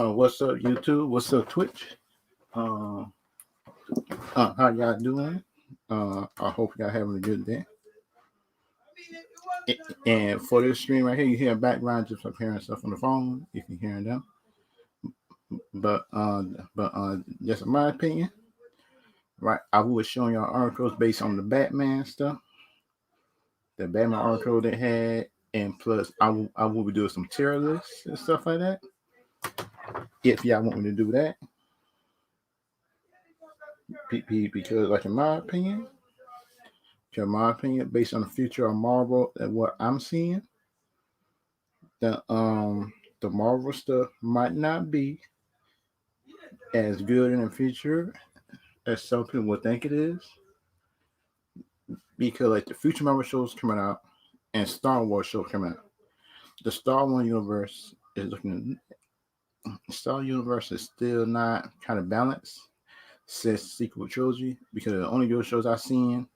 What's up, YouTube? What's up, Twitch? Uh, how y'all doing? I hope y'all having a good day. And for this stream right here, you hear background just like hearing stuff on the phone if you're hearing them. But just in my opinion, right? I was showing y'all articles based on the Batman stuff, the Batman article they had, and plus I will be doing some tier lists and stuff like that. If y'all want me to do that, because like in my opinion, based on the future of Marvel and what I'm seeing, the Marvel stuff might not be as good in the future as some people would think it is. Because like the future Marvel shows coming out and Star Wars show coming out. The Star Wars universe Star Universe is still not kind of balanced since sequel trilogy, because the only good shows I've seen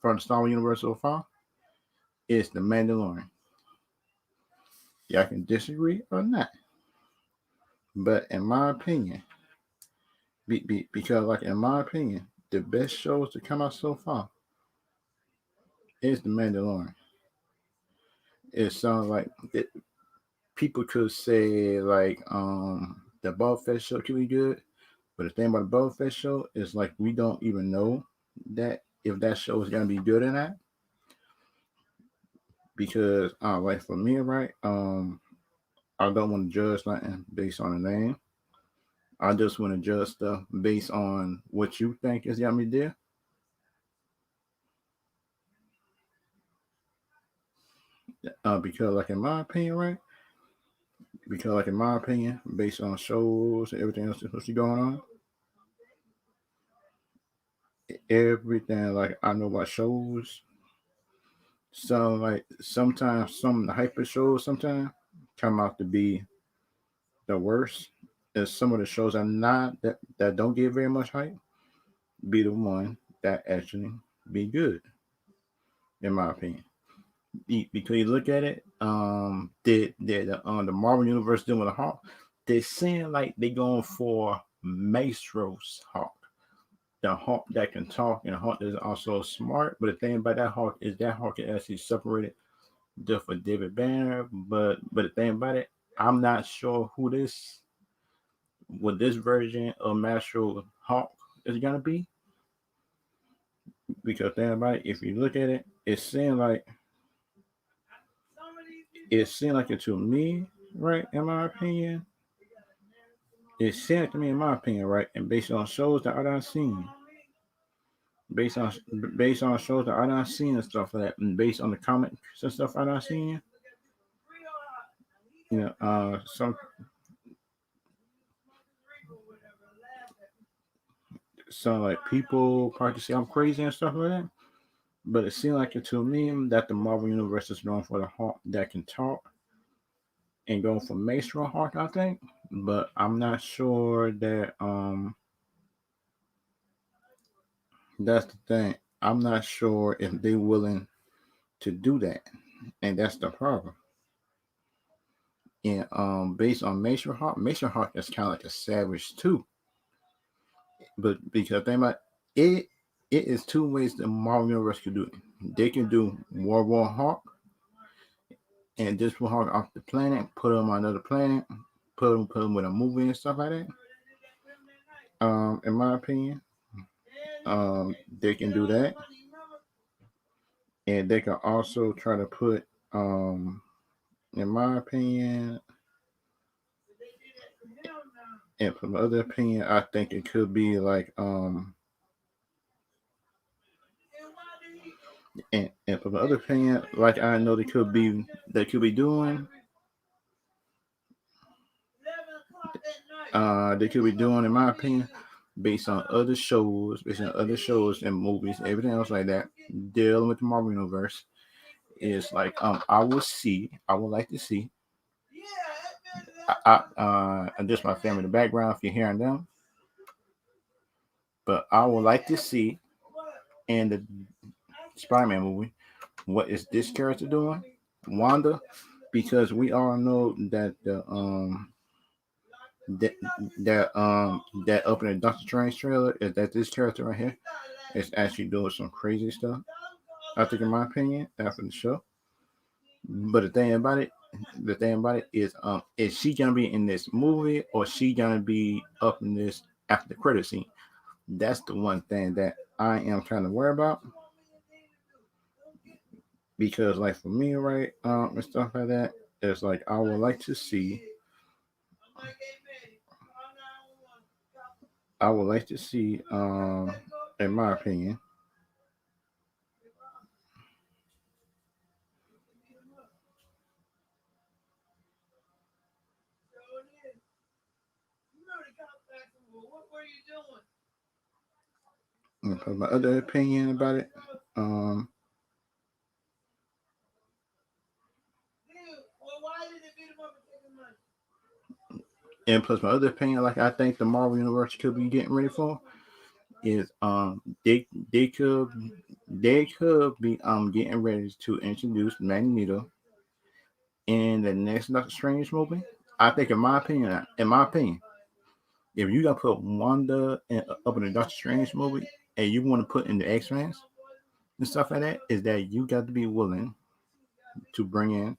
from the Star Wars universe so far is The Mandalorian. Y'all can disagree or not, but in my opinion, because like in my opinion, the best shows to come out so far is The Mandalorian. It sounds like people could say like the Boba Fett show could be good, but the thing about the Boba Fett show is like we don't even know that if that show is gonna be good or not. Because like for me, right, I don't want to judge nothing based on the name. I just want to judge stuff based on what you think is gonna be there. Because like in my opinion, right? Because like in my opinion, based on shows and everything else that's going on, everything like I know about shows. So like sometimes some of the hyper shows sometimes come out to be the worst. And some of the shows are not that don't get very much hype be the one that actually be good, in my opinion. Because you look at it, the Marvel Universe doing with the Hawk, they seem like they going for Maestro's Hawk, the Hawk that can talk and the Hawk that is also smart. But the thing about that Hawk is actually separated just for David Banner. But the thing about it, I'm not sure who this version of Maestro Hawk is gonna be. Because thing about it, if you look at it, it to me, right? In my opinion, it seemed like to me, in my opinion, right, and based on shows that I done seen, based on based on shows that I done seen and stuff like that, and based on the comics and stuff I done seen, some like people probably say I'm crazy and stuff like that. But it seemed like it to me that the Marvel Universe is going for the Hawk that can talk and going for Maestro Hawk, I think. But I'm not sure that that's the thing. I'm not sure if they're willing to do that, and that's the problem. And based on Maestro Hawk is kind of like a savage too. But because think about it, it is two ways the Marvel Universe can do it. They can do War Hawk and just put Hawk off the planet, put him on another planet, put him with a movie and stuff like that. In my opinion, they can do that, and they can also try to put, in my opinion, and from the other opinion, I think it could be like, and from the other opinion, like I know they could be doing, they could be doing, in my opinion, based on other shows and movies, everything else like that, dealing with the Marvel Universe is like, I would like to see, and this my family in the background if you're hearing them, but I would like to see in the Spider-Man movie what is this character doing, Wanda, because we all know that that that opening Doctor Strange trailer is that this character right here is actually doing some crazy stuff. I think, in my opinion, after the show. But the thing about it is she gonna be in this movie or she gonna be up in this after the credit scene? That's the one thing that I am trying to worry about because, like, for me, right, and stuff like that, it's like I would like to see. I would like to see, in my opinion, for my other opinion about it, um, and plus my other opinion, like I think the Marvel Universe could be getting ready for is they could be getting ready to introduce Magneto in the next Doctor Strange movie. I think, in my opinion, if you gotta put Wanda up in the Doctor Strange movie and you want to put in the X-Men and stuff like that, is that you got to be willing to bring in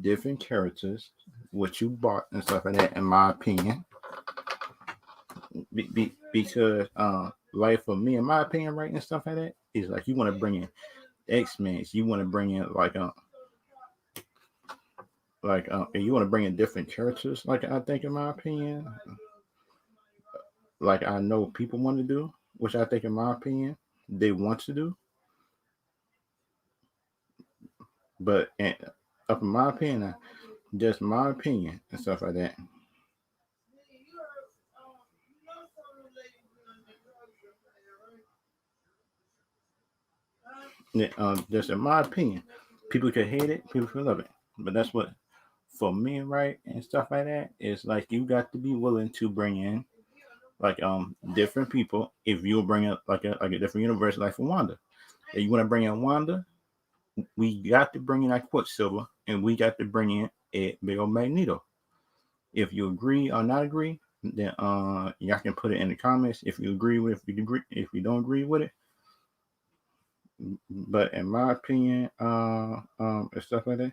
different characters, what you bought and stuff like that. In my opinion, because like for me, in my opinion, right, and stuff like that, is like you want to bring in X-Men, you want to bring in and you want to bring in different characters. Like I think, in my opinion, like I know people want to do, which I think, in my opinion, they want to do, but up in my opinion, just my opinion and stuff like that. Just in my opinion, people could hate it, people could love it, but that's what for me, right, and stuff like that. It's like you got to be willing to bring in different people. If you bring up like a different universe, like for Wanda, if you want to bring in Wanda, we got to bring in like Quicksilver, and we got to bring in a big old Magneto. If you agree or not agree, then y'all can put it in the comments. If you agree with, if you don't agree with it. But in my opinion, and stuff like that,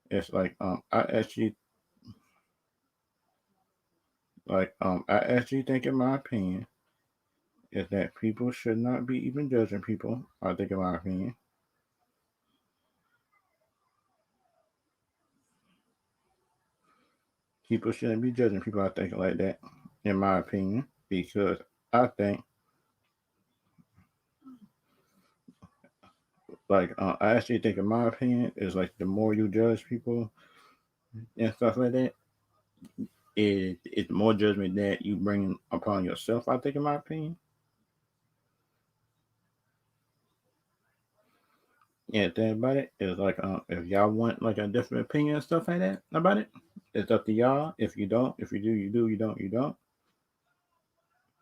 it's like I actually think, in my opinion, is that people should not be even judging people. I think, in my opinion, people shouldn't be judging people. I think like that, in my opinion, because I think I actually think, in my opinion, is like the more you judge people and stuff like that, it's more judgment that you bring upon yourself. I think, in my opinion. Yeah, the thing about it is like if y'all want like a different opinion and stuff like that about it, it's up to y'all. If you don't, if you do, you do. You don't, you don't.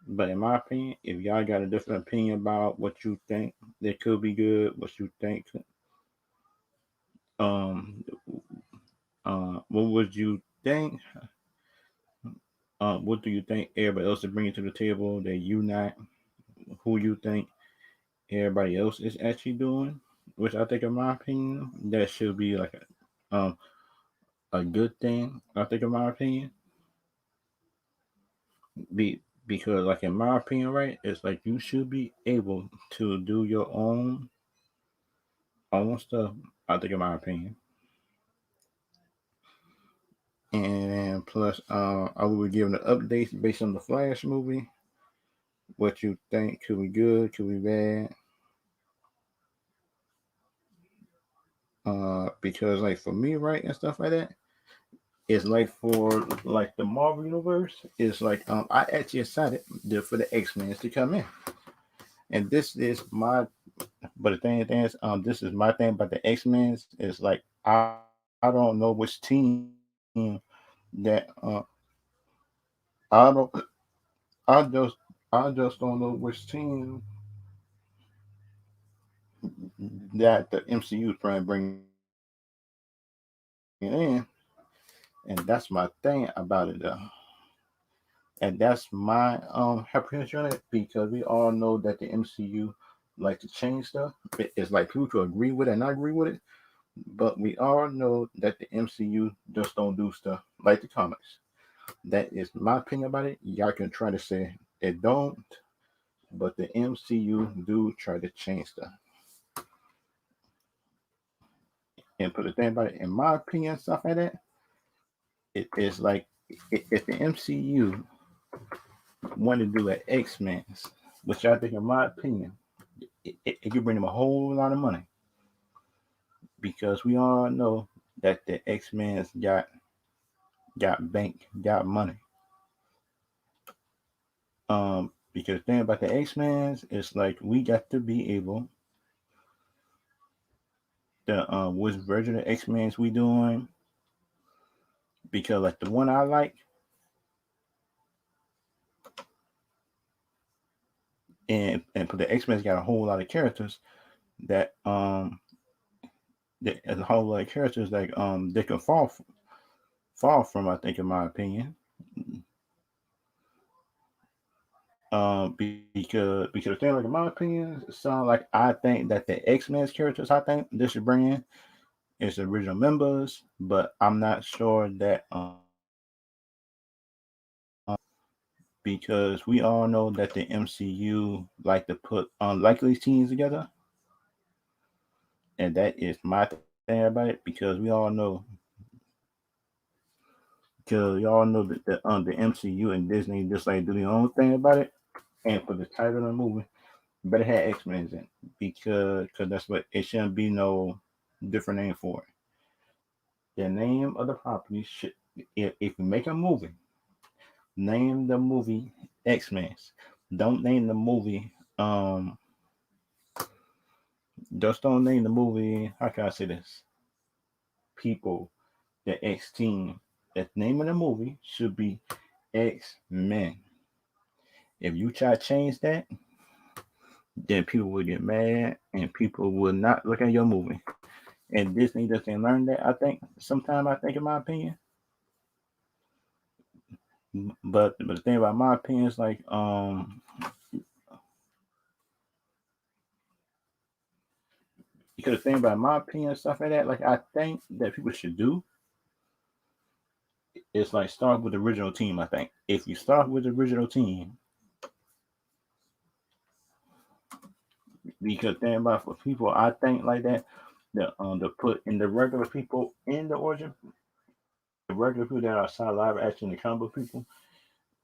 But in my opinion, if y'all got a different opinion about what you think that could be good, what you think, um, what would you think? What do you think everybody else is bringing to the table that you not? Who you think everybody else is actually doing? Which I think, in my opinion, that should be like a good thing. I think, in my opinion, be because, like, in my opinion, right, it's like you should be able to do your own stuff. I think, in my opinion, and plus, I will be giving the updates based on the Flash movie. What you think could be good, could be bad. Because like for me, right, and stuff like that, it's like for like the Marvel universe, it's like I actually excited for the X-Men to come in, and this is my. But the thing is, this is my thing about the X-Men is like I don't know which team that I don't I just I just don't know which team that the MCU is trying to bring in, and that's my thing about it though. And that's my apprehension on it, because we all know that the MCU like to change stuff. It's like people to agree with it and not agree with it, but we all know that the MCU just don't do stuff like the comics. That is my opinion about it. Y'all can try to say it don't, but the MCU do try to change stuff. And put the thing about it, in my opinion, stuff like that, it is like if the MCU want to do an X Men's, which I think, in my opinion, it could bring them a whole lot of money, because we all know that the X Men's got bank, got money. Because the thing about the X Men's is like we got to be able the which version of X Men's we doing, because like the one I like, and for the X Men's got a whole lot of characters that there's a whole lot of characters that they can fall from, I think, in my opinion. Because the thing, like, in my opinion, sound like I think that the X Men's characters, I think they should bring in is the original members, but I'm not sure that because we all know that the MCU like to put unlikely teams together, and that is my thing about it, because we all know that the MCU and Disney just like do their own thing about it, and for the title of the movie, better have X Men's in, because that's what it shouldn't be no different name for it. The name of the property should, if you make a movie, name the movie X Men's. Don't name the movie just don't name the movie, how can I say this? People, the X team. The name of the movie should be X Men. If you try to change that, then people will get mad and people will not look at your movie. And Disney doesn't learn that, I think, sometime, I think, in my opinion. But the thing about my opinion is like because the thing about my opinion, stuff like that, like I think that people should do is like start with the original team. I think if you start with the original team, because thing about for people, I think like that, the put in the regular people in the origin, the regular people that are outside live action, the comic book people,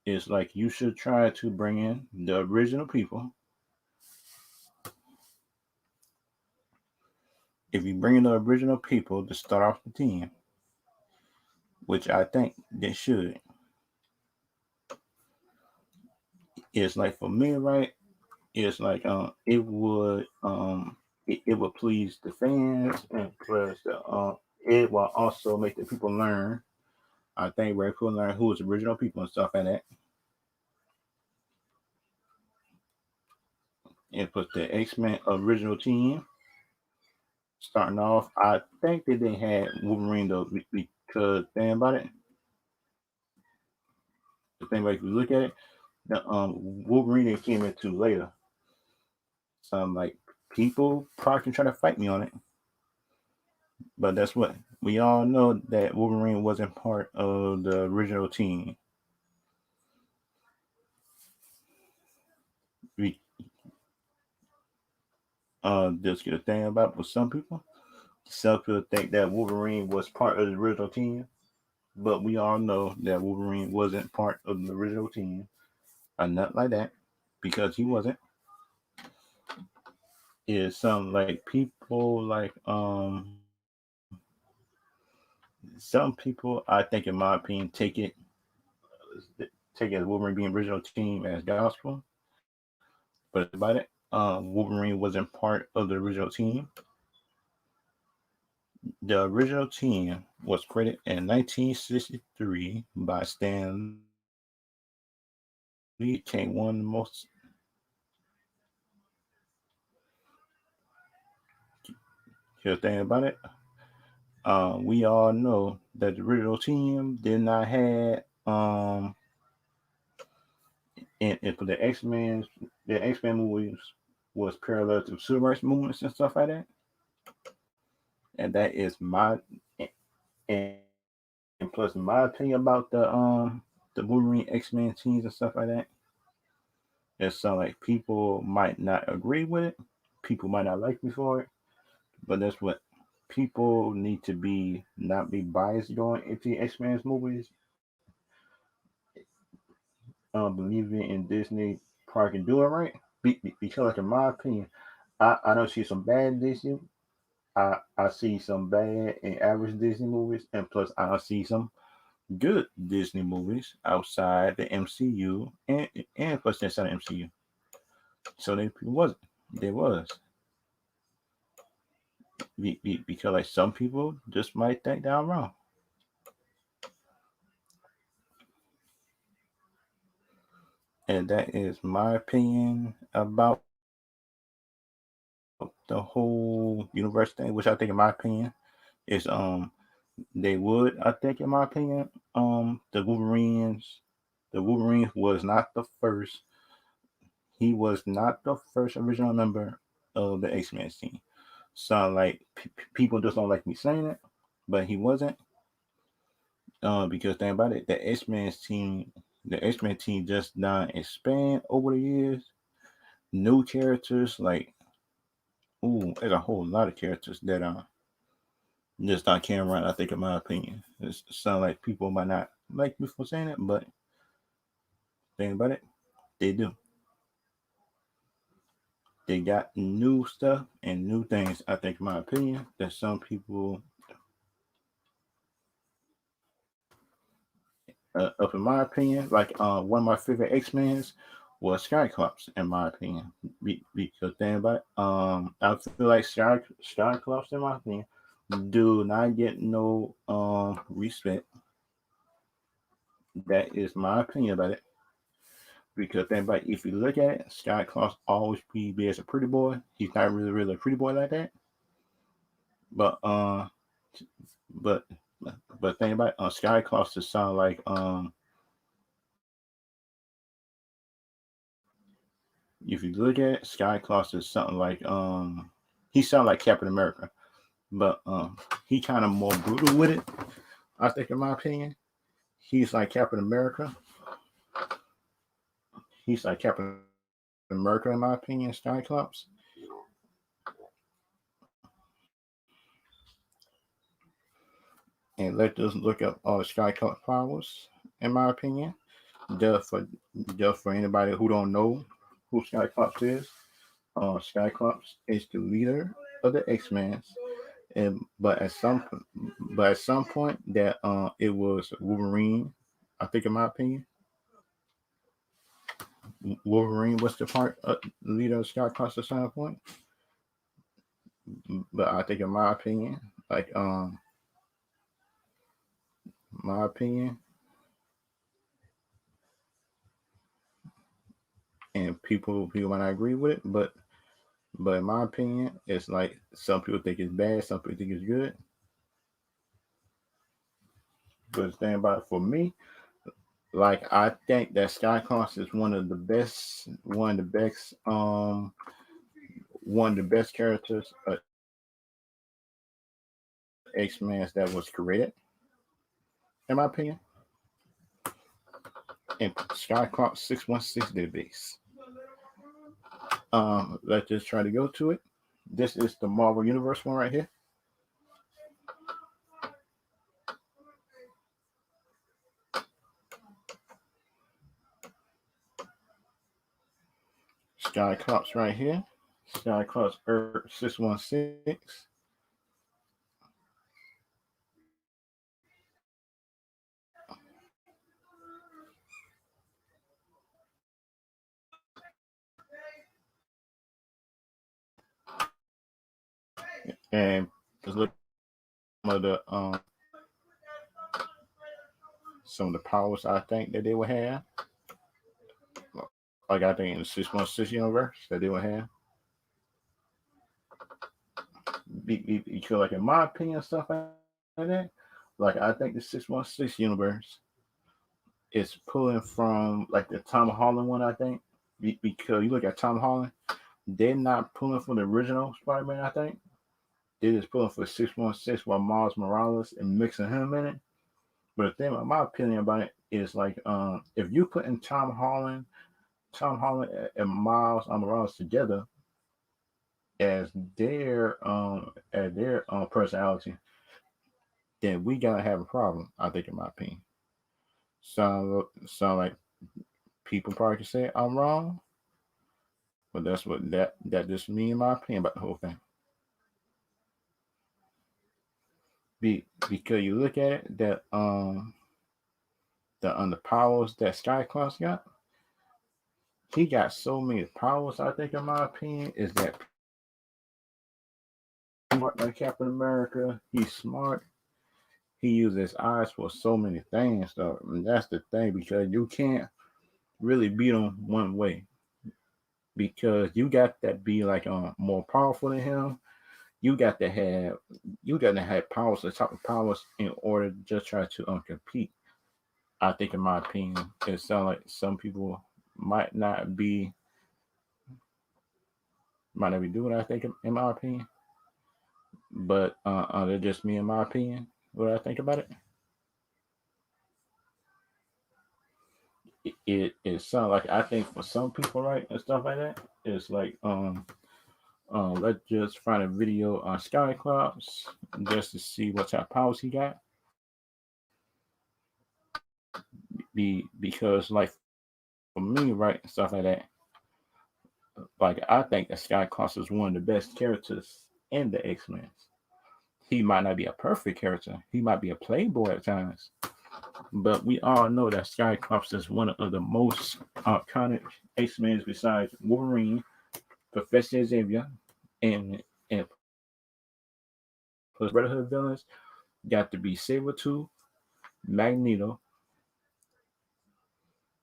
is like you should try to bring in the original people. If you bring in the original people to start off the team, which I think they should, it's like for me, right? It's like it would please the fans, and plus it will also make the people learn. I think very cool learn who is the original people and stuff like that. And put the X Men original team starting off. I think they didn't have Wolverine though, because think about it. The thing about, if you look at it, the Wolverine came into later. Some like people probably can try to fight me on it, but that's what we all know, that Wolverine wasn't part of the original team. We just get a thing about with some people. Some people think that Wolverine was part of the original team, but we all know that Wolverine wasn't part of the original team, or nothing like that, because he wasn't. Is some like people like some people, I think, in my opinion, take it as Wolverine being original team as gospel. But about it, Wolverine wasn't part of the original team. The original team was created in 1963 by Stan Lee. Became one of the most good thing about it. We all know that the original team did not have and for the X-Men movies was parallel to civil rights movements and stuff like that. And that is my and plus my opinion about the Wolverine X-Men teams and stuff like that. It's so like people might not agree with it, people might not like me for it, but that's what people need to be not be biased going into X-Men's movies, believing in Disney park and doing right. Because like in my opinion, I don't see some bad Disney. I see some bad and average Disney movies, and plus I see some good Disney movies outside the MCU and plus inside the MCU. So they wasn't. There was because like some people just might think that I'm wrong, and that is my opinion about the whole universe thing. Which I think, in my opinion, is they would. I think, in my opinion, the Wolverines was not the first. He was not the first original member of the X Men team. So like people just don't like me saying it, but he wasn't. Because think about it, the X Men team just done expand over the years. New characters, like ooh, there's a whole lot of characters that just not carrying around. I think, in my opinion, it sound like people might not like me for saying it, but think about it, they do. They got new stuff and new things. I think, in my opinion, that some people, up in my opinion, like one of my favorite X Men's was Skyclops. In my opinion, because think about it, I feel like Skyclops, in my opinion, do not get no respect. That is my opinion about it. Because think about it, if you look at it, Skyclops always be as a pretty boy. He's not really a pretty boy like that. But but but think about it, Skyclops to sound like if you look at it, Skyclops is something like he sound like Captain America, but he kind of more brutal with it. I think, in my opinion, he's like Captain America. He's like Captain America, in my opinion, Skyclops. And let us look up all Skyclops powers, in my opinion. Just for just for anybody who don't know who Skyclops is, Skyclops is the leader of the X Men. And but at some point that it was Wolverine. I think, in my opinion, Wolverine was the part leader of Skycross at some point. But I think, in my opinion, like my opinion, and people might not agree with it, but in my opinion, it's like some people think it's bad, some people think it's good. But the thing about it for me, like I think that Skycross is one of the best characters X Men that was created, in my opinion. And Skycross 616 database. Let's just try to go to it. This is the Marvel Universe one right here. Skycross right here. Skycross Earth 616. And just look at some of the powers I think that they would have. Like I think in the 616 universe that they would have. Because like in my opinion, stuff like that. Like I think the 616 universe it's pulling from like the Tom Holland one, I think. Because you look at Tom Holland, they're not pulling from the original Spider-Man, I think. They're just pulling for 616 while Miles Morales and mixing him in it. But the thing, my opinion about it is like, if you put in Tom Holland and Miles Morales together as their personality, then we gotta have a problem. I think, in my opinion. So like people probably can say I'm wrong, but that's what that just me in my opinion about the whole thing. Because you look at it that the powers that Skycross got, he got so many powers. I think, in my opinion, is that smart like Captain America. He's smart. He uses his eyes for so many things, though. And that's the thing, because you can't really beat him one way, because you got that be like more powerful than him. You got to have powers, the type of powers, in order to just try to compete. I think, in my opinion, it sounds like some people might not be doing it. I think, in my opinion, but they're just me, in my opinion. What I think about it, it sounds like, I think for some people, right, and stuff like that, it's like let's just find a video on Skyclops just to see what type of powers he got. Because like for me, right, and stuff like that, like I think that Skyclops is one of the best characters in the X-Men. He might not be a perfect character. He might be a playboy at times. But we all know that Skyclops is one of the most iconic X-Men besides Wolverine, Professor Xavier, and plus Brotherhood villains got to be Sabretooth, Magneto,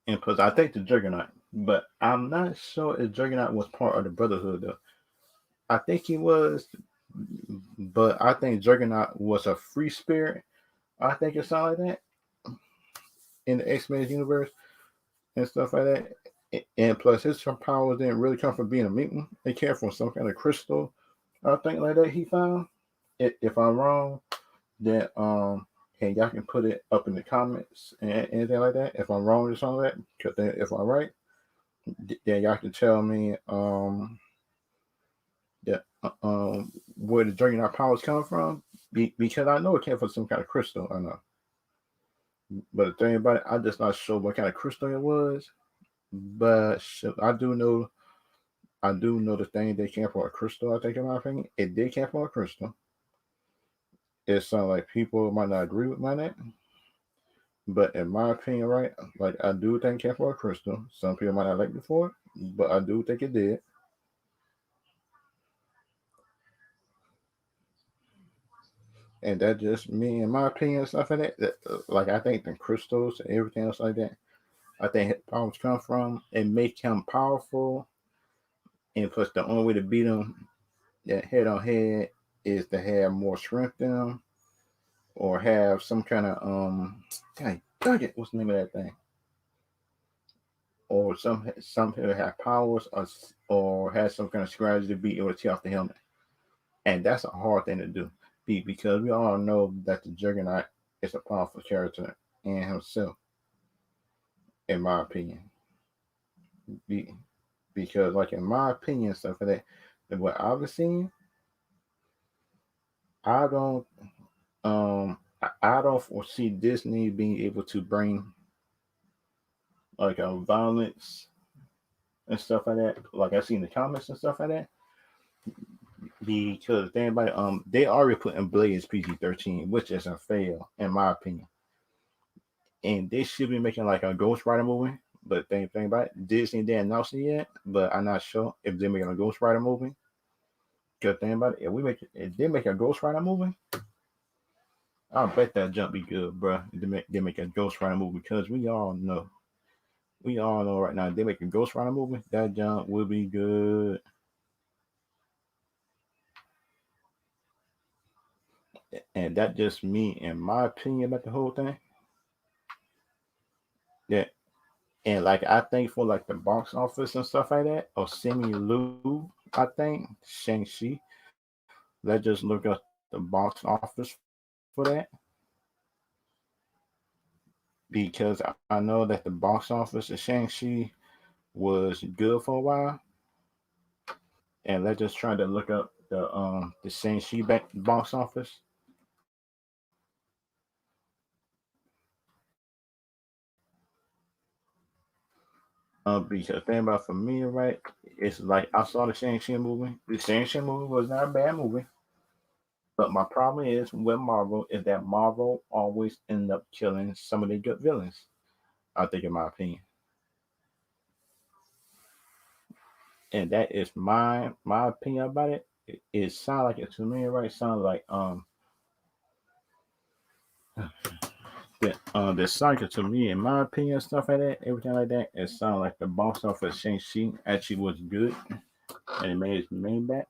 and plus I think the Juggernaut. But I'm not sure if Juggernaut was part of the Brotherhood though. I think he was, but I think Juggernaut was a free spirit. I think it's something like that in the X Men universe and stuff like that. And plus, his powers didn't really come from being a mutant. They came from some kind of crystal, I think, like that he found. If I'm wrong, then and y'all can put it up in the comments and anything like that. If I'm wrong or something like that, because then if I'm right, then y'all can tell me that where the Juggernaut powers come from. Because I know it came from some kind of crystal. I know, but the thing about it, I'm just not sure what kind of crystal it was. But I do know the thing they came from a crystal. I think, in my opinion, it did come from a crystal. It sounds like people might not agree with my that, but in my opinion, right, like I do think it came from a crystal. Some people might not like it for it, but I do think it did. And that just me, in my opinion, and stuff like that. Like I think the crystals and everything else like that. I think his powers come from and make him powerful. And plus, the only way to beat him, that head on head, is to have more strength in him, or have some kind of dang it, what's the name of that thing? Or some people have powers, or has some kind of strategy to be able to tear off the helmet, and that's a hard thing to do. Because we all know that the Juggernaut is a powerful character in himself, in my opinion. Be, because like in my opinion, stuff like that, what I've seen, I don't I don't foresee Disney being able to bring like a violence and stuff like that, like I see in the comments and stuff like that. Because they anybody they already put in Blaze PG-13, which is a fail in my opinion. And they should be making like a Ghost Rider movie. But thing about it, Disney didn't announce it yet. But I'm not sure if they're making a Ghost Rider movie. Because thing about it, if they make a Ghost Rider movie, I bet that jump be good, bro. They make a Ghost Rider movie, because we all know right now they make a Ghost Rider movie. That jump will be good, and that just me, in my opinion, about the whole thing. Yeah, and like I think for like the box office and stuff like that, or Simi Lu, I think Shang Chi. Let's just look up the box office for that because I know that the box office of Shang Chi was good for a while, and let's just try to look up the Shang Chi back box office. Because the thing about for me, right, it's like I saw the Shang-Chi movie. The Shang-Chi movie was not a bad movie, but my problem is with Marvel is that Marvel always end up killing some of the good villains. I think, in my opinion, and that is my opinion about it. It sounds like it to me, right? Sounds like the saga to me, in my opinion, stuff like that, everything like that. It sounds like the box office Shang-Chi actually was good, and it made its money back.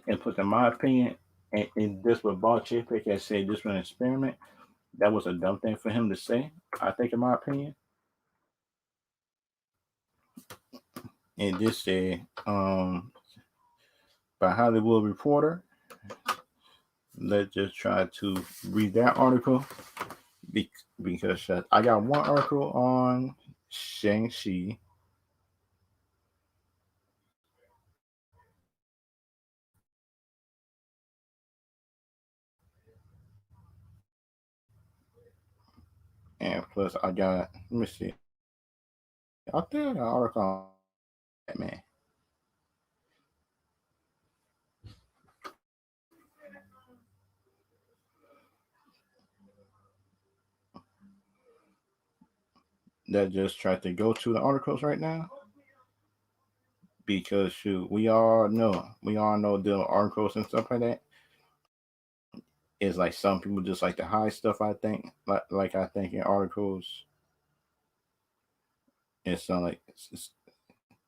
And plus, in my opinion, and this what Bob Chapek has said, this was an experiment. That was a dumb thing for him to say, I think, in my opinion. And this said by Hollywood Reporter. Let's just try to read that article because I got one article on Shang-Chi. And plus, I got, let me see. I think I got an article on Batman that just tried to go to the articles right now because shoot, we all know the articles and stuff like that is like some people just like to hide stuff. I think like I think in articles, and some like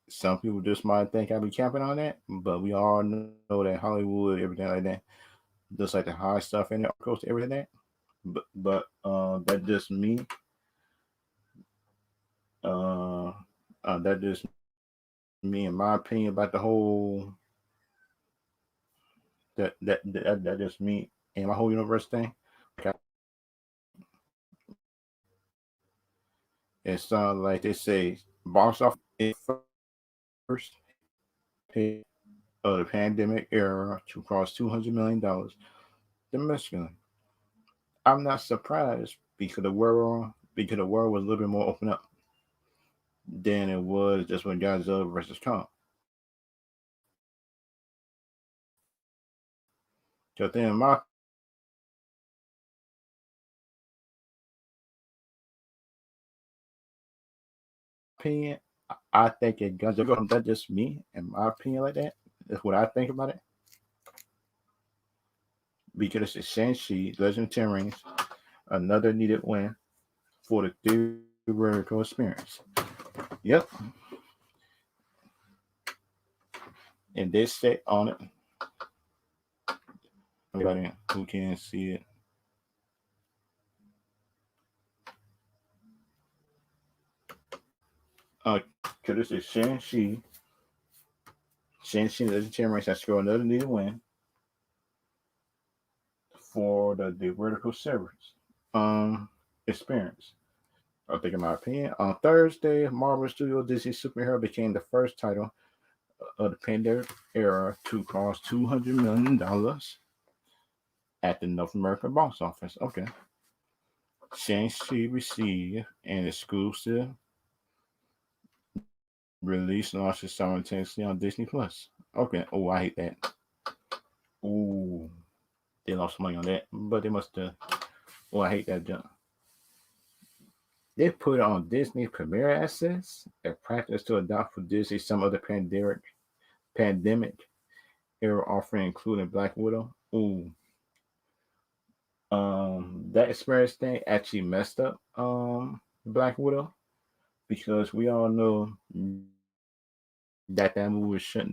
some people just might think I be capping on that, but we all know that Hollywood, everything like that, just like to hide stuff in the articles, everything like that. But that just me. Uh, that just me in my opinion about the whole that just me and my whole universe thing. Like it sounds like they say box office is first hit of the pandemic era to cross $200 million domestically. I'm not surprised because the world was a little bit more open up than it was just when Godzilla versus Kong. So then, in my opinion, I think it Godzilla. That's just me, in my opinion, like that. That's what I think about it. Because it's Shang-Chi, Legend of Ten Rings, another needed win for the theoretical experience. Yep, and they say on it. Anybody who can see it. Because this is Shang-Chi, Legend of Ten Rings, that score another needed win for the vertical severance experience. I think, in my opinion, on Thursday, Marvel Studio Disney Superhero became the first title of the pandemic era to cross $200 million at the North American box office. Okay. Shang-Chi received an exclusive release launches simultaneously on Disney Plus. Okay. Oh, I hate that. Ooh, they lost money on that, but they must have. Oh, I hate that jump. They put it on Disney Premier Access, a practice to adopt for Disney some other pandemic era offering, including Black Widow. Ooh, that experience thing actually messed up Black Widow because we all know that movie should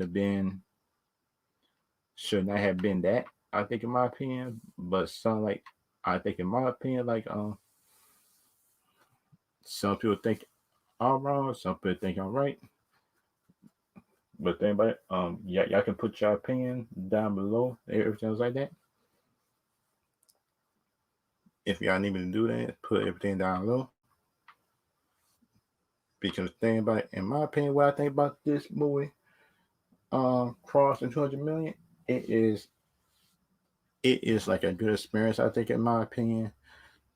not have been that. I think, in my opinion, but some like I think, in my opinion, like some people think I'm wrong, some people think I'm right. But anybody, yeah, y'all can put your opinion down below. Everything like that. If y'all need me to do that, put everything down low. Because the thing about it, in my opinion, what I think about this movie, crossing 200 million, it is it is like a good experience. I think, in my opinion,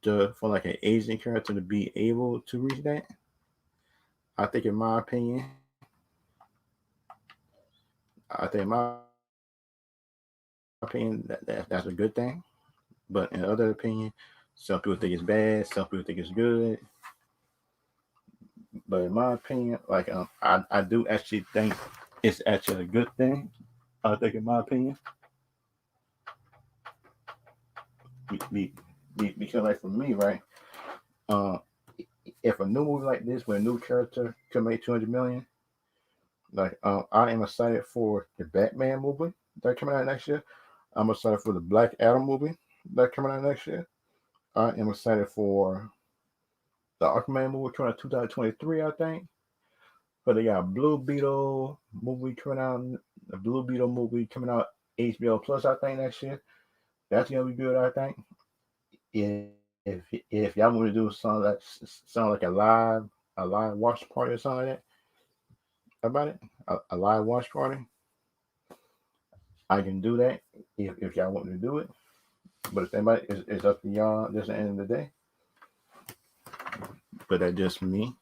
for like an Asian character to be able to reach that. I think, in my opinion, that's a good thing. But in other opinion, some people think it's bad. Some people think it's good. But in my opinion, like I do actually think it's actually a good thing. I think, in my opinion, be, because like for me, right, uh, if a new movie like this with a new character can make 200 million, like I am excited for the Batman movie that coming out next year. I'm excited for the Black Adam movie that coming out next year. I am excited for the Aquaman movie coming out 2023, I think. But they got Blue Beetle movie coming out, the Blue Beetle movie coming out HBO Plus, I think, next year. That's gonna be good, I think. If y'all want to do something like a live watch party or something like that about it, a live watch party, I can do that if y'all want me to do it. But if anybody, it's up to y'all. Just at the end of the day. But that's just me.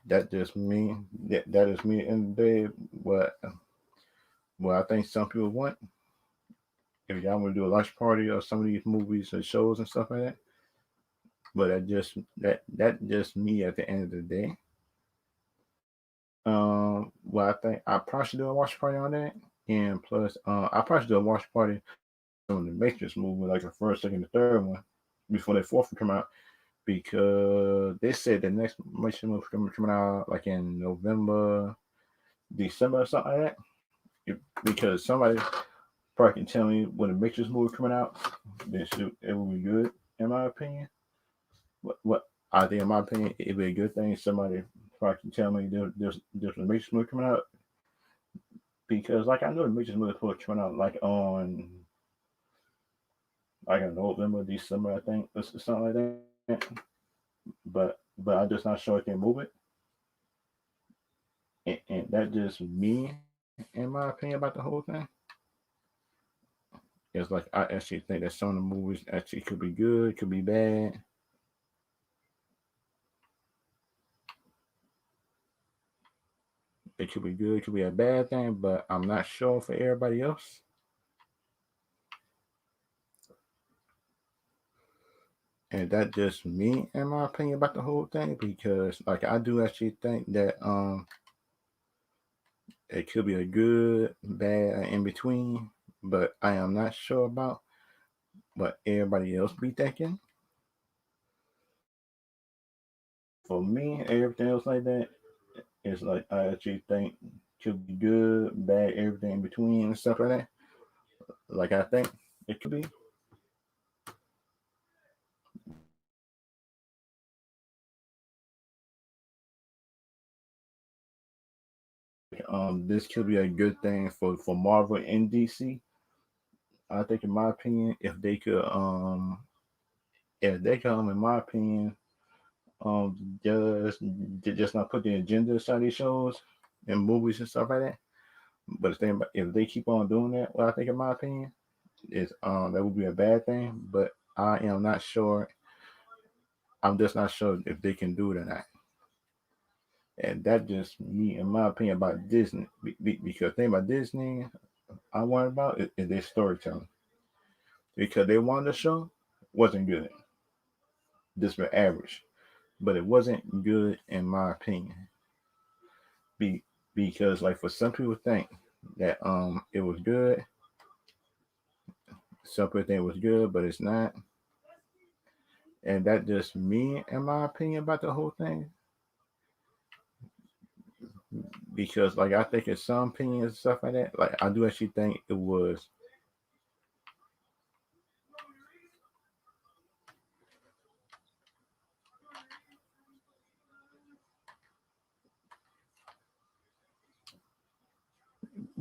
That just me. That is me in the day. What I think some people want. If y'all want to do a lunch party or some of these movies and shows and stuff like that. But that just me at the end of the day. Well, I think I probably should do a watch party on that, and plus, I probably should do a watch party on the Matrix movie, like the first, second, and third one, before the fourth one come out, because they said the next Matrix movie coming out like in November, December, or something like that. Because somebody probably can tell me when the Matrix movie coming out, then shoot, it will be good, in my opinion. What I think, in my opinion, it'd be a good thing. Somebody probably can tell me there's a Matrix movie coming out, because like I know the Matrix movie is coming out like on like in November, December, I think, or something like that. But I'm just not sure if they move it, and that just me, in my opinion, about the whole thing. It's like I actually think that some of the movies actually could be good, could be bad. It could be good, it could be a bad thing, but I'm not sure for everybody else. And that's just me, in my opinion, about the whole thing, because like I do actually think that it could be a good, bad, in between, but I am not sure about what everybody else be thinking. For me, everything else like that, it's like I actually think could be good, bad, everything in between and stuff like that. Like I think it could be. This could be a good thing for Marvel and DC. I think, in my opinion, if they come, in my opinion, just not put the agenda aside these shows and movies and stuff like that. But the thing about, if they keep on doing that, what I think, in my opinion, is that would be a bad thing. But I am not sure. I'm just not sure if they can do it or not. And that just me, in my opinion, about Disney. Because the thing about Disney, I worry about is their storytelling. Because they wanted the show wasn't good, just for average, but it wasn't good, in my opinion. Be because like for some people think that it was good, some people think it was good, but it's not. And that just me, in my opinion, about the whole thing. Because like I think in some opinions and stuff like that, like I do actually think it was.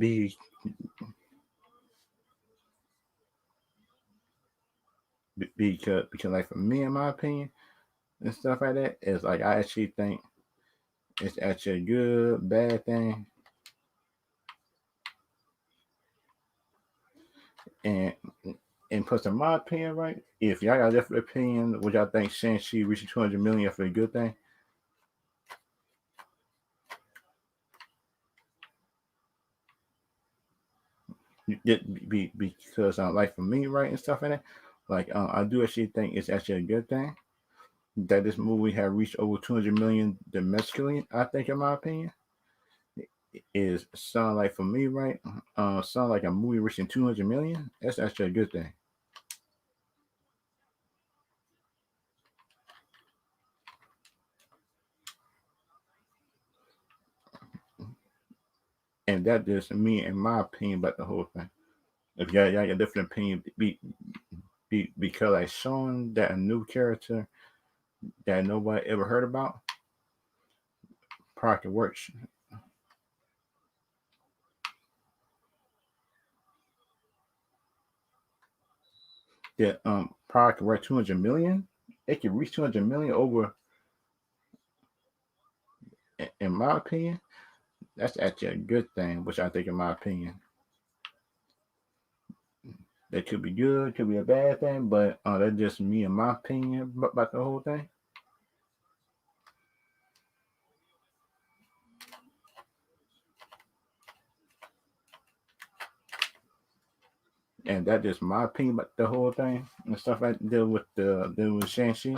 be because like for me, in my opinion, and stuff like that, it's like I actually think it's actually a good bad thing, and plus, in my opinion, right, if y'all got a different opinion, would y'all think Shang-Chi reaching 200 million for a good thing? Because like for me, right, and stuff like that, like I do actually think it's actually a good thing that this movie had reached over 200 million domestically. I think, in my opinion, is sound like for me, right, sound like a movie reaching 200 million. That's actually a good thing, and that just me and my opinion about the whole thing. If y'all got a different opinion, because like showing that a new character that nobody ever heard about probably works. That probably worth 200 million. It could reach 200 million over. In my opinion, that's actually a good thing. Which I think, in my opinion, that could be good, could be a bad thing, but that's just me and my opinion about the whole thing. And that's just my opinion about the whole thing and stuff like deal with Shang-Chi.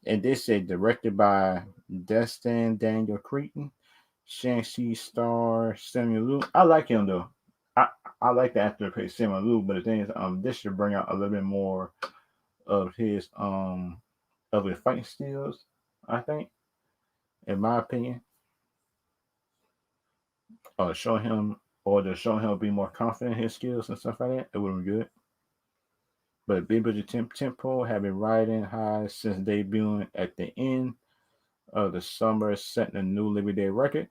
And this is directed by Destin Daniel Cretton. Shang-Chi star Samuel Liu. I like him though. I I like the actor who plays Samuel Liu, but the thing is, this should bring out a little bit more of his fighting skills. I think, in my opinion, show him or to show him be more confident in his skills and stuff like that. It would be good. But Big Budget Tempo have been riding high since debuting at the end of the summer, setting a new Labor Day record.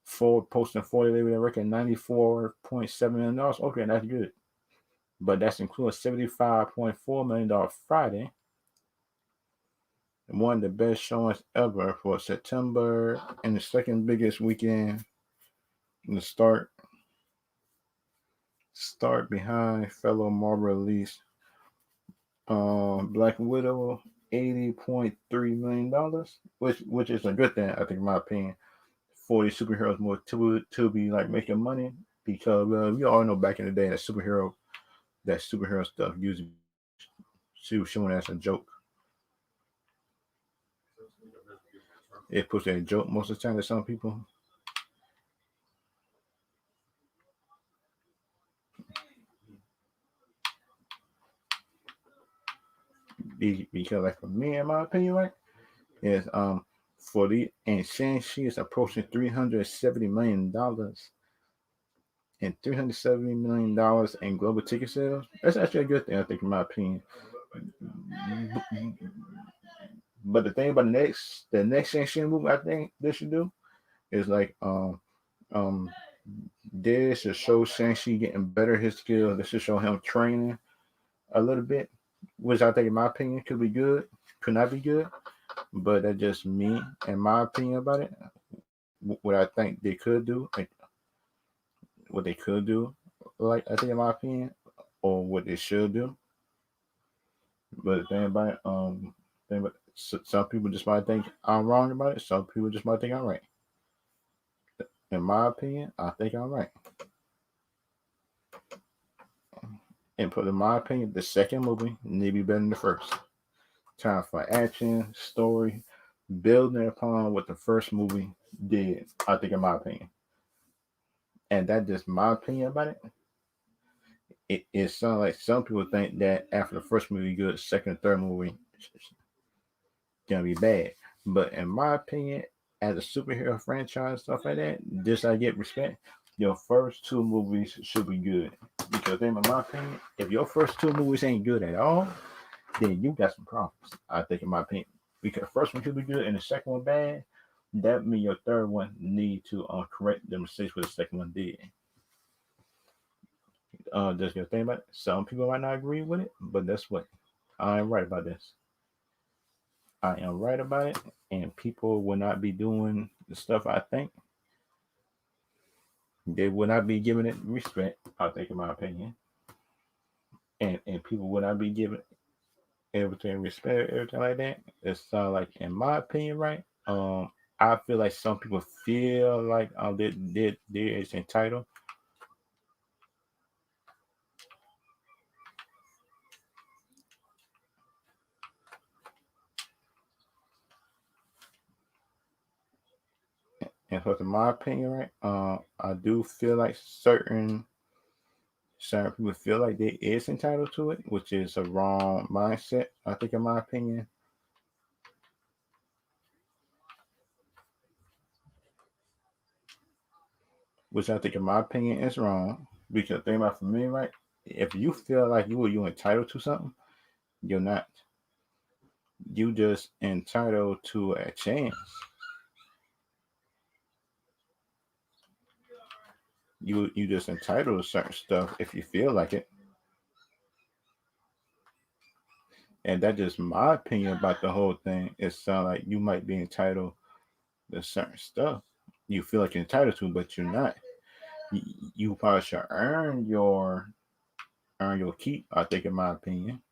For posting 40 Labor Day record, $94.7 million. Okay, that's good. But that's including $75.4 million Friday. One of the best showings ever for September and the second biggest weekend in the start behind fellow Marvel release Black Widow, $80.3 million, which is a good thing, I think, in my opinion, for these superheroes more to be like making money, because we all know back in the day that superhero stuff usually she was showing as a joke. It puts a joke most of the time to some people. Because like for me, in my opinion, right, is for the and Shang-Chi is approaching $370 million and $370 million in global ticket sales. That's actually a good thing, I think, in my opinion. But the thing about the next Shang-Chi movie, I think they should do is like this should show Shang-Chi getting better his skills. This should show him training a little bit, which I think, in my opinion, could be good. Could not be good, but that's just me and my opinion about it. What I think they could do, like what they could do, like I think, in my opinion, or what they should do. But the thing about it, some people just might think I'm wrong about it. Some people just might think I'm right. In my opinion, I think I'm right. And put in my opinion, the second movie need to be better than the first. Time for action, story, building upon what the first movie did. I think, in my opinion, and that's just my opinion about it. It sounds like some people think that after the first movie good, second and third movie gonna be bad. But in my opinion, as a superhero franchise, stuff like that, this I get respect. Your first two movies should be good. Because then, in my opinion, if your first two movies ain't good at all, then you got some problems. I think, in my opinion. Because the first one should be good and the second one bad, that means your third one need to correct the mistakes what the second one did. Just gonna think about it. Some people might not agree with it, but that's what I am right about this. I am right about it, and people will not be doing the stuff I think. They will not be giving it respect. I think, in my opinion, and people will not be giving everything respect, everything like that. It's like, in my opinion, right? I feel like some people feel like they is entitled. And so, in my opinion, right, I do feel like certain people feel like they is entitled to it, which is a wrong mindset. I think, in my opinion, which I think, in my opinion, is wrong. Because think about, for me, right, if you feel like you entitled to something, you're not. You just entitled to a chance. You just entitled to certain stuff if you feel like it. And that's just my opinion about the whole thing. It sounds like you might be entitled to certain stuff you feel like you're entitled to, but you're not. You, you probably should earn your keep. I think, in my opinion,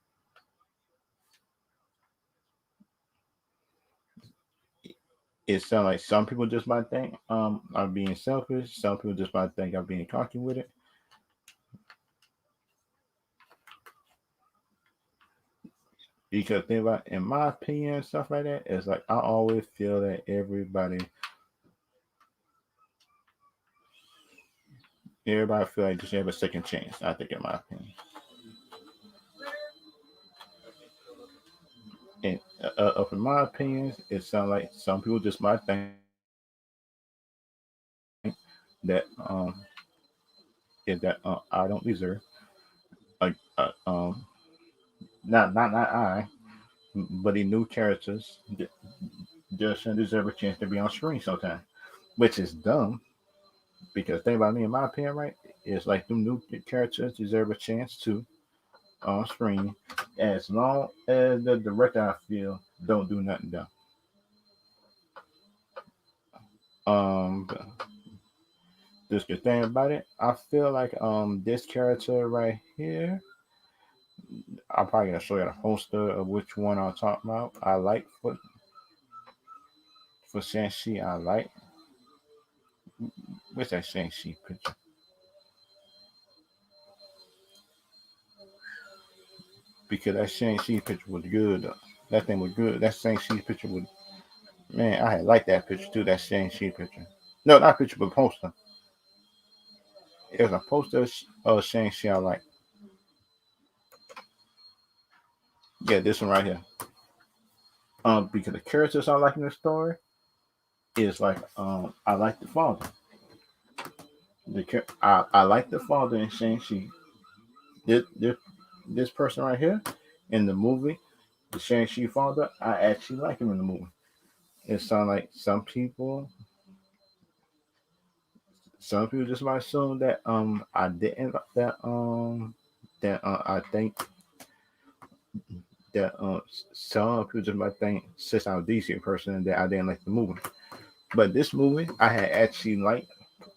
it sounds like some people just might think I'm being selfish. Some people just might think I'm being cocky with it. Because think about, in my opinion, and stuff like that, it's like I always feel that everybody feel like they should have a second chance. I think, in my opinion, and up in my opinions, it sounds like some people just might think that is that I don't deserve, like not I, but the new characters just deserve a chance to be on screen sometime, which is dumb. Because think about me, in my opinion, right? It's like the new characters deserve a chance to on screen, as long as the director, I feel, don't do nothing dumb. Um, just the thing about it, I feel like this character right here, I'm probably gonna show you a poster of which one I'm talking about. I like for Shang-Chi, I like. What's that Shang-Chi picture? Because that Shang-Chi picture was good. That thing was good. That Shang-Chi picture was, man, I had liked that picture too. That Shang-Chi picture. No, not picture, but poster. It was a poster of Shang-Chi I like. Yeah, this one right here. Because the characters I like in the story is like, I like the father. I like the father in Shang-Chi. This, this this person right here in the movie, the Shang-Chi father, I actually like him in the movie. It sounds like some people just might assume that I didn't that I think that some people just might think, since I'm a DC person, that I didn't like the movie. But this movie, I had actually liked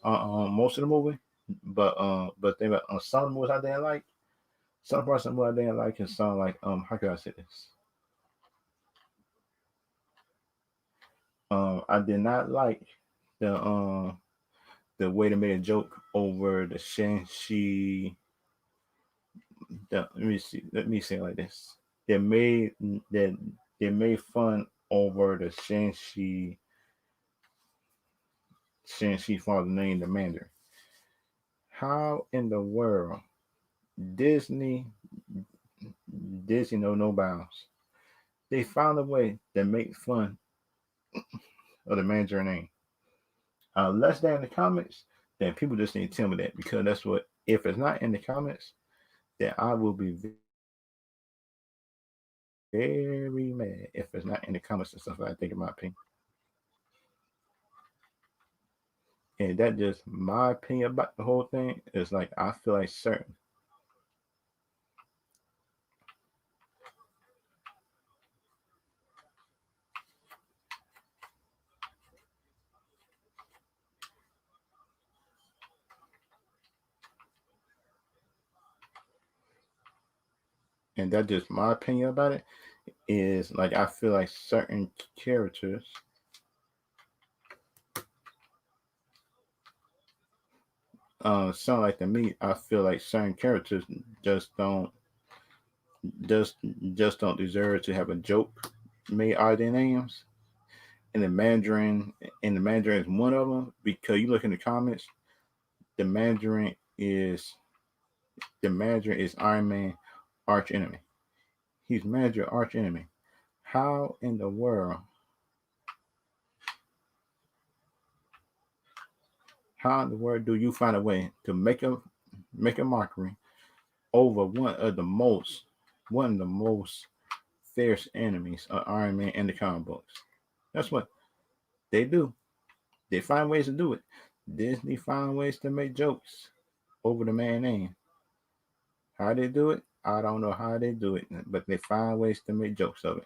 most of the movie. But they were on some movies I didn't like. Some parts of the movie I didn't like, and some, like, how can I say this? I did not like the the way they made a joke over the Shang-Chi. Let me say it like this. They made that they made fun over the Shang-Chi father named the Mandarin. How in the world Disney Disney know no bounds? They found a way to make fun of the Mandarin name. Unless they're in the comics, then people just need to tell me that, because that's what. If it's not in the comics, then I will be very mad if it's not in the comics and stuff. I think, in my opinion. And that just my opinion about the whole thing. Is like I feel like certain, and that just my opinion about it. Is like I feel like certain characters, sound like to me. I feel like certain characters just don't just just don't deserve to have a joke made out of their names. And the Mandarin and the Mandarin is one of them because you look in the comments, the Mandarin is the Mandarin is Iron Man arch enemy. He's Mandarin arch enemy. How in the world? How in the world do you find a way to make a mockery over one of the most fierce enemies of Iron Man in the comic books? That's what they do. They find ways to do it. Disney find ways to make jokes over the man name. How they do it, I don't know how they do it, but they find ways to make jokes of it.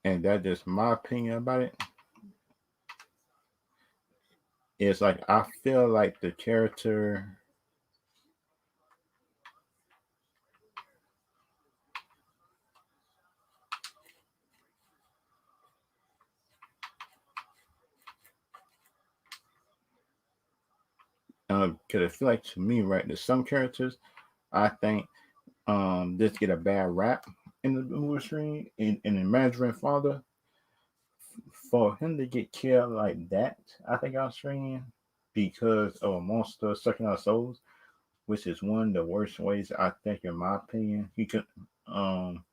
And that's just my opinion about it. It's like I feel like the character, because I feel like to me, right, there's some characters I think just get a bad rap in the movie screen. In the Mandarin Father, for him to get killed like that, I think on screen because of a monster sucking our souls, which is one of the worst ways I think, in my opinion, he could. Um,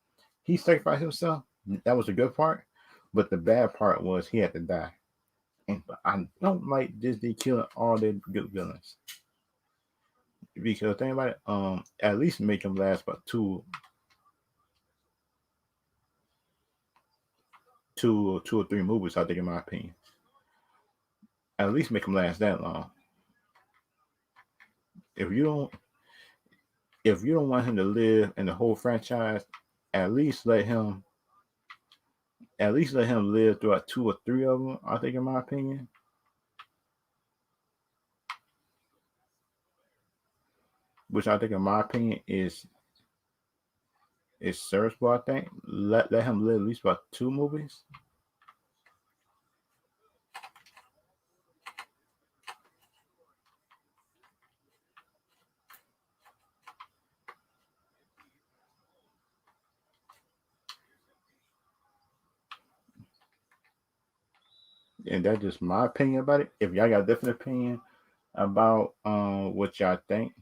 he sacrificed himself. That was a good part, but the bad part was he had to die. And I don't like Disney killing all their good villains because think about it. At least make them last about two or three movies. I think, in my opinion, at least make them last that long. If you don't, if you don't want him to live in the whole franchise, at least let him, at least let him live throughout two or three of them. I think, in my opinion, which I think, in my opinion, is serviceable. I think let him live at least about two movies. And that's just my opinion about it. If y'all got a different opinion about what y'all think,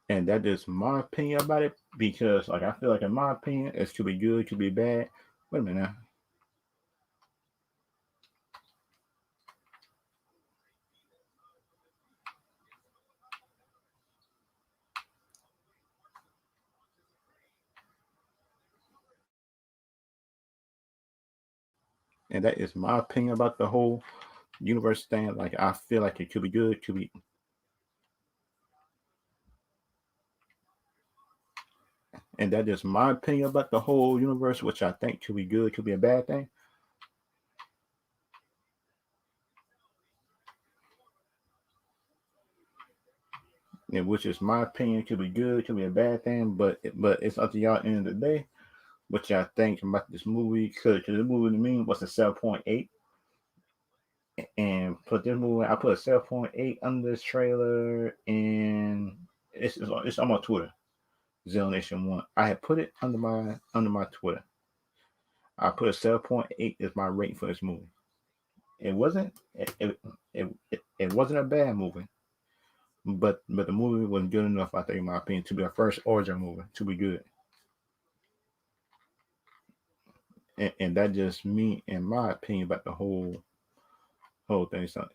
and that is my opinion about it, because like I feel like, in my opinion, it could be good, it could be bad. Wait a minute now. And that is my opinion about the whole universe thing. Like I feel like it could be good, it could be, and that is my opinion about the whole universe, which I think could be good, could be a bad thing. And which is my opinion, could be good, could be a bad thing, but it's up to y'all at the end of the day what y'all think about this movie. Cause the movie to me was a 7.8. And put this movie, I put a 7.8 under this trailer, and it's on my Twitter, Zell Nation One. I had put it under my Twitter. I put a 7.8 as my rating for this movie. It wasn't it wasn't a bad movie, but the movie wasn't good enough, I think, in my opinion, to be a first origin movie to be good. And that just me, in my opinion, about the whole thing. So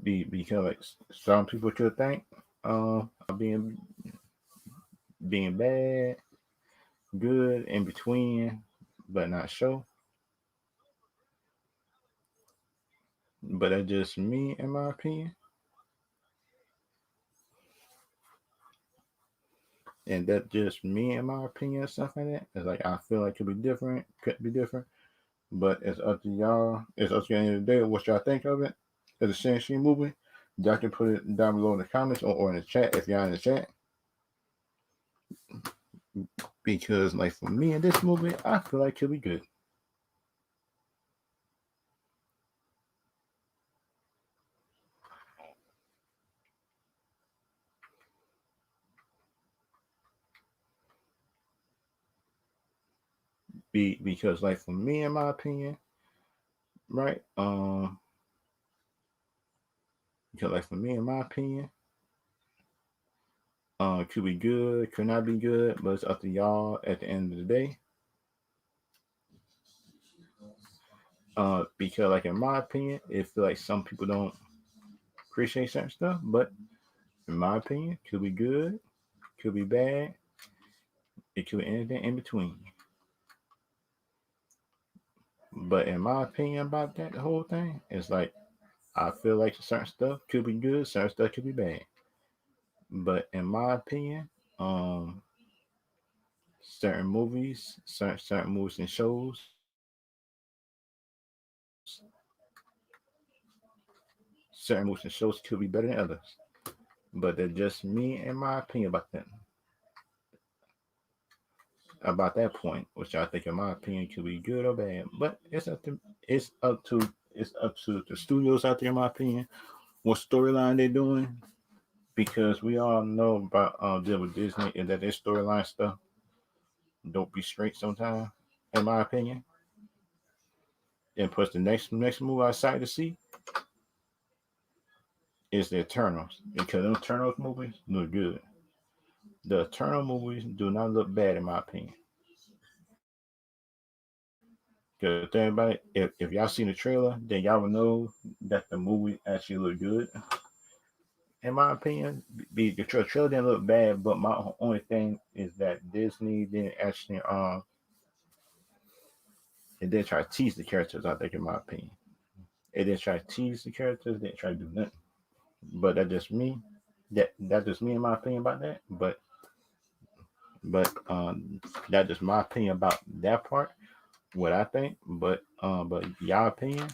because like some people could think being bad, good, in between, but not show. But that's just me, in my opinion, and that's just me, in my opinion, stuff like that. It's like I feel like it could be different, could be different, but it's up to y'all. It's up to you at the end of the day what y'all think of it. As a Shang-Chi movie, y'all can put it down below in the comments or in the chat if y'all in the chat. Because like for me in this movie, I feel like it could be good. Because like for me in my opinion, right? Because like for me in my opinion, could be good, could not be good, but it's up to y'all at the end of the day. Because like in my opinion, it feel like some people don't appreciate certain stuff, but in my opinion, could be good, could be bad, it could be anything in between. But in my opinion about that whole thing, it's like I feel like certain stuff could be good, certain stuff could be bad. But in my opinion, certain movies and shows, certain movies and shows could be better than others. But that's just me and my opinion about that point, which I think in my opinion could be good or bad. But it's up to the studios out there, in my opinion, what storyline they're doing. Because we all know about deal with Disney and that their storyline stuff don't be straight sometimes, in my opinion. And plus the next movie I excited to see is the Eternals. Because them Eternals movies look good. The Eternal movies do not look bad in my opinion. Because think about it, if y'all seen the trailer, then y'all will know that the movie actually look good. In my opinion, the trailer didn't look bad, but my only thing is that Disney didn't actually it didn't try to tease the characters. I think, in my opinion, it didn't try to tease the characters. They didn't try to do nothing. But that's just me. That's just me in my opinion about that. But that's just my opinion about that part. What I think. But y'all opinion,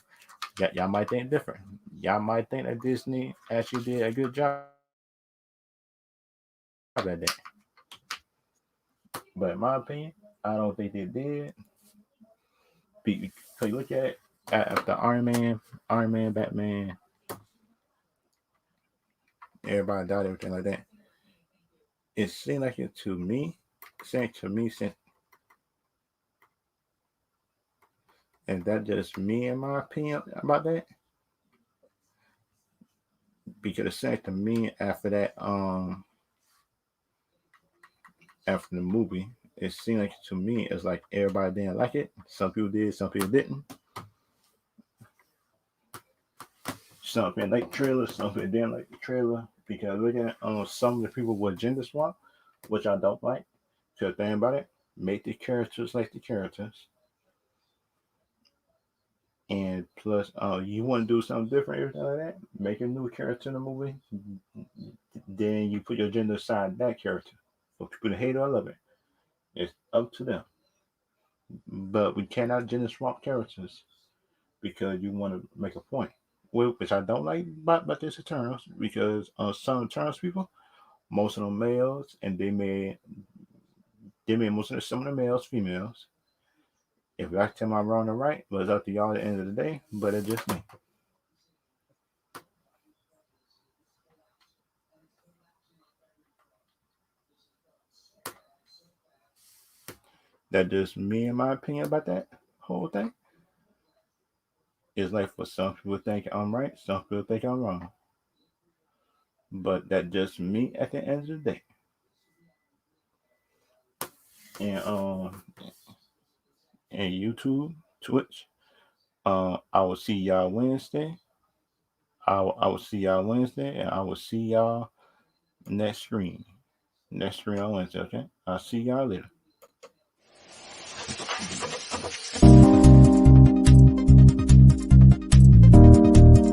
y'all might think different. Y'all might think that Disney actually did a good job at that. But in my opinion, I don't think they did. Because you look at it, after Iron Man, Batman, everybody died, everything like that. It seemed like it to me, saying to me, and that just me in my opinion about that. Because it seemed to me after the movie, it seemed like to me it's like everybody didn't like it. Some people did, some people didn't. Some people like the trailer, some people didn't like the trailer. Because looking at some of the people were gender swap, which I don't like. Because think about it, make the characters like the characters. And plus, you want to do something different, everything like that. Make a new character in the movie. Then you put your gender aside that character. For people to hate or love it, it's up to them. But we cannot gender swap characters because you want to make a point. Which I don't like about this Eternals because some Eternals people, most of them males, and they made most of some of the males females. If I tell I'm wrong or right, but it's up to y'all at the end of the day. But it's just me. That just me and my opinion about that whole thing. It's like for some people think I'm right, some people think I'm wrong. But that just me at the end of the day. And and YouTube, Twitch. I will see y'all Wednesday. I will see y'all Wednesday, and I will see y'all next stream. Next stream on Wednesday. Okay. I'll see y'all later.